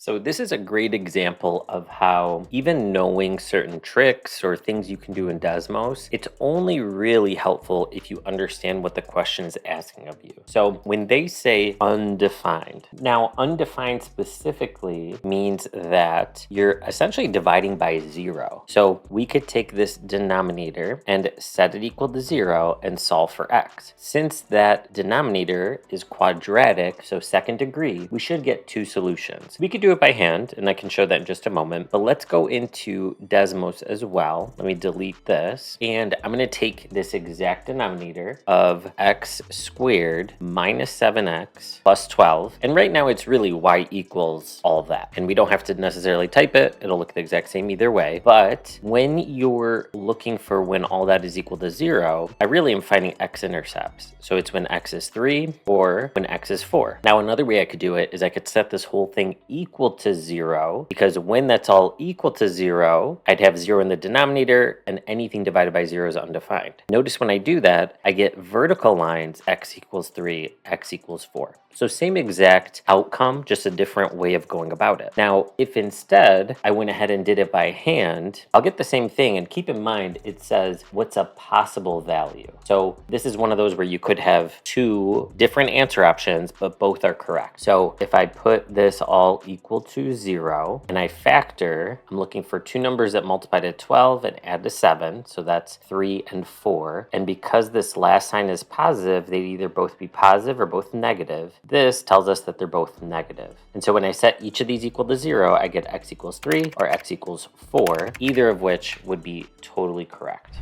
So this is a great example of how even knowing certain tricks or things you can do in Desmos, it's only really helpful if you understand what the question is asking of you. So when they say undefined, now undefined specifically means that you're essentially dividing by 0. So we could take this denominator and set it equal to 0 and solve for x. Since that denominator is quadratic, so second degree, we should get two solutions. We could do it by hand, and I can show that in just a moment, but let's go into Desmos as well. Let me delete this, and I'm going to take this exact denominator of x squared minus 7x plus 12, and right now it's really y equals all of that, and we don't have to necessarily type it. It'll look the exact same either way, but when you're looking for when all that is equal to 0, I really am finding x-intercepts. So it's when x is 3 or when x is 4. Now another way I could do it is I could set this whole thing equal to 0, because when that's all equal to 0, I'd have 0 in the denominator, and anything divided by 0 is undefined. Notice when I do that, I get vertical lines, x equals 3, x equals 4. So same exact outcome, just a different way of going about it. Now, if instead I went ahead and did it by hand, I'll get the same thing. And keep in mind, it says, what's a possible value? So this is one of those where you could have two different answer options, but both are correct. So if I put this all equal to 0 and I factor, I'm looking for two numbers that multiply to 12 and add to 7. So that's 3 and 4. And because this last sign is positive, they'd either both be positive or both negative. This tells us that they're both negative. And so when I set each of these equal to 0, I get x equals 3 or x equals 4, either of which would be totally correct.